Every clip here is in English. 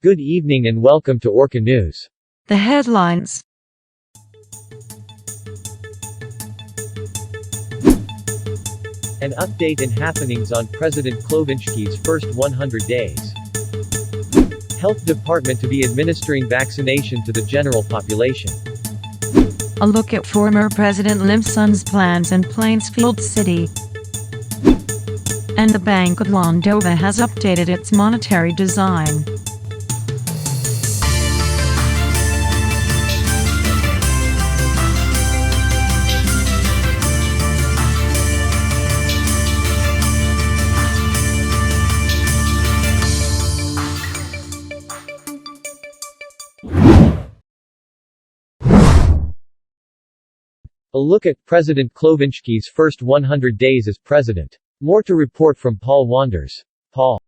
Good evening and welcome to Orca News. The headlines. An update and happenings on President Klovinsky's first 100 days. Health Department to be administering vaccination to the general population. A look at former President Limson's plans in Plainsfield City. And the Bank of Landova has updated its monetary design. A look at President Klovinsky's first 100 days as president. More to report from Paul Wanders. Paul.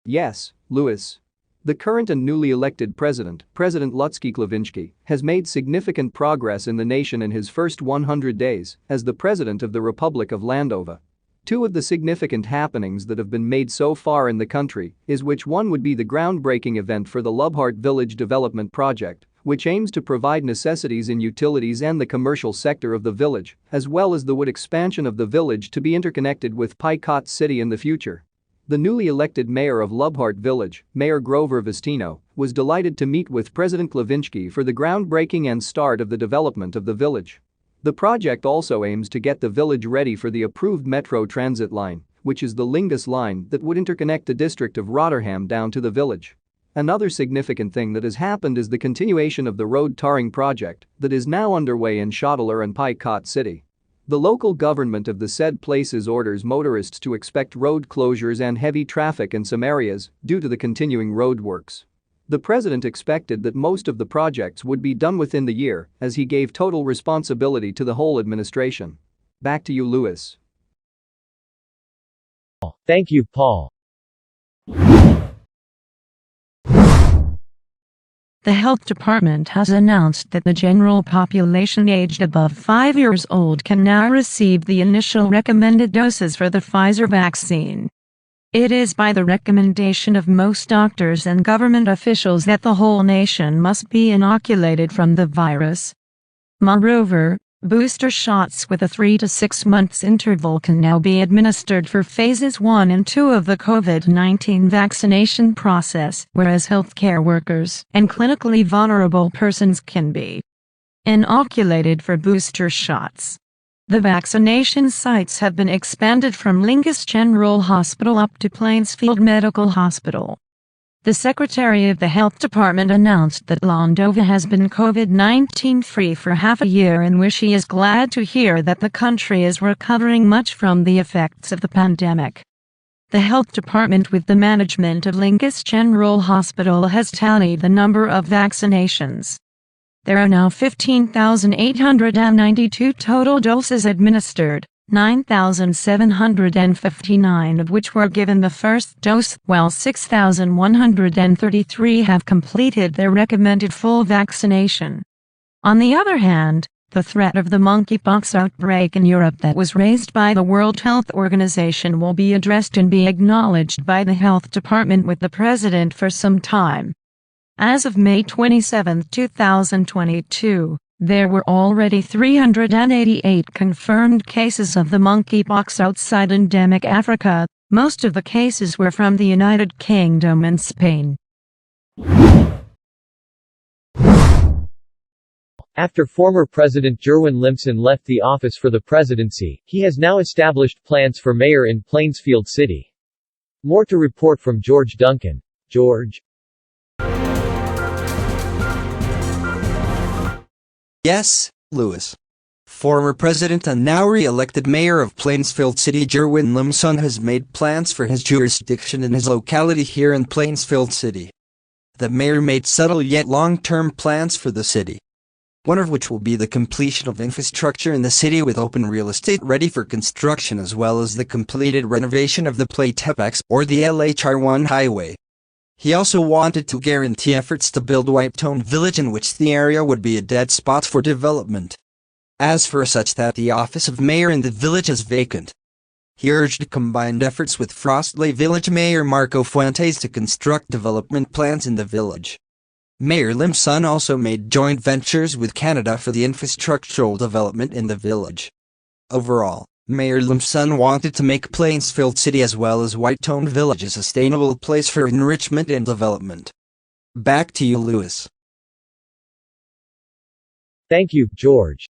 Yes, Louis. The current and newly elected President Lutsky Klovinsky, has made significant progress in the nation in his first 100 days as the President of the Republic of Landova. Two of the significant happenings that have been made so far in the country is which one would be the groundbreaking event for the Lubhart Village Development Project, which aims to provide necessities in utilities and the commercial sector of the village, as well as the wood expansion of the village to be interconnected with Picot City in the future. The newly elected mayor of Lubhart Village, Mayor Grover Vestino, was delighted to meet with President Klovinsky for the groundbreaking and start of the development of the village. The project also aims to get the village ready for the approved metro transit line, which is the Lingus line that would interconnect the district of Rotterdam down to the village. Another significant thing that has happened is the continuation of the road tarring project that is now underway in Schottler and Picot City. The local government of the said places orders motorists to expect road closures and heavy traffic in some areas due to the continuing road works. The president expected that most of the projects would be done within the year as he gave total responsibility to the whole administration. Back to you, Louis. Thank you, Paul. The Health Department has announced that the general population aged above 5 years old can now receive the initial recommended doses for the Pfizer vaccine. It is by the recommendation of most doctors and government officials that the whole nation must be inoculated from the virus. Moreover, booster shots with a 3 to 6 months interval can now be administered for phases 1 and 2 of the COVID-19 vaccination process, whereas healthcare workers and clinically vulnerable persons can be inoculated for booster shots. The vaccination sites have been expanded from Lingus General Hospital up to Plainsfield Medical Hospital. The Secretary of the Health Department announced that Landova has been COVID-19 free for half a year, in which he is glad to hear that the country is recovering much from the effects of the pandemic. The Health Department, with the management of Lingus General Hospital, has tallied the number of vaccinations. There are now 15,892 total doses administered, 9,759 of which were given the first dose, while 6,133 have completed their recommended full vaccination. On the other hand, the threat of the monkeypox outbreak in Europe that was raised by the World Health Organization will be addressed and be acknowledged by the Health Department with the President for some time. As of May 27, 2022, there were already 388 confirmed cases of the monkeypox outside endemic Africa. Most of the cases were from the United Kingdom and Spain. After former President Jerwin Limson left the office for the presidency, he has now established plans for mayor in Plainsfield City. More to report from George Duncan. George. Yes, Louis. Former President and now re-elected Mayor of Plainsfield City Jerwin Limson has made plans for his jurisdiction in his locality here in Plainsfield City. The mayor made subtle yet long-term plans for the city, one of which will be the completion of infrastructure in the city with open real estate ready for construction, as well as the completed renovation of the Playtepex or the LHR1 highway. He also wanted to guarantee efforts to build Whitetown Village, in which the area would be a dead spot for development. As for such that the office of mayor in the village is vacant, He urged combined efforts with Frostley Village Mayor Marco Fuentes to construct development plans in the village. Mayor Lim Sun also made joint ventures with Canada for the infrastructural development in the village. Overall, Mayor Lim Sun wanted to make Plainsfield City as well as Whitetown Village a sustainable place for enrichment and development. Back to you, Louis. Thank you, George.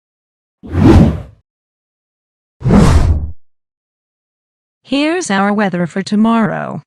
Here's our weather for tomorrow.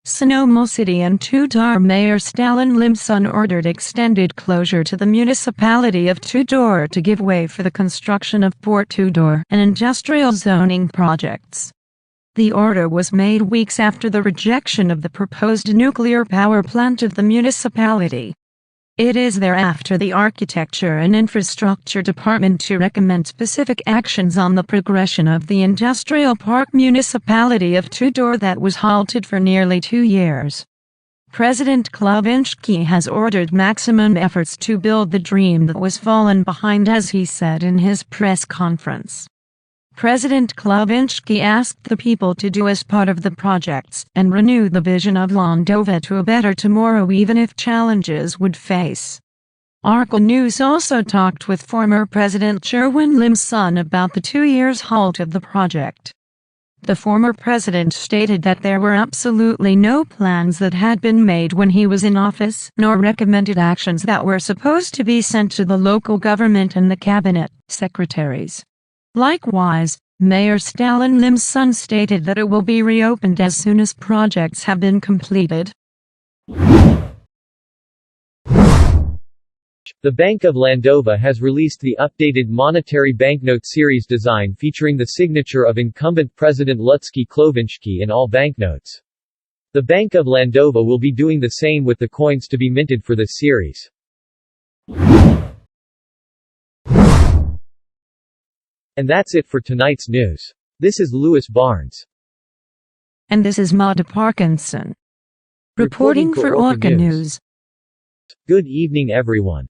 Sonoma City and Tudor Mayor Stalin Lim Sun ordered extended closure to the municipality of Tudor to give way for the construction of Port Tudor and industrial zoning projects. The order was made weeks after the rejection of the proposed nuclear power plant of the municipality. It is thereafter the Architecture and Infrastructure Department to recommend specific actions on the progression of the industrial park municipality of Tudor that was halted for nearly 2 years. President Klovinski has ordered maximum efforts to build the dream that was fallen behind, as he said in his press conference. President Klovinski asked the people to do as part of the projects and renew the vision of Landova to a better tomorrow even if challenges would face. Orca News also talked with former President Sherwin Lim Sun about the 2 years halt of the project. The former president stated that there were absolutely no plans that had been made when he was in office, nor recommended actions that were supposed to be sent to the local government and the cabinet secretaries. Likewise, Mayor Stalin Lim Sun stated that it will be reopened as soon as projects have been completed. The Bank of Landova has released the updated monetary banknote series design featuring the signature of incumbent President Lutsky Klovinski in all banknotes. The Bank of Landova will be doing the same with the coins to be minted for this series. And that's it for tonight's news. This is Louis Barnes. And this is Maude Parkinson. Reporting for Orca News. Good evening, everyone.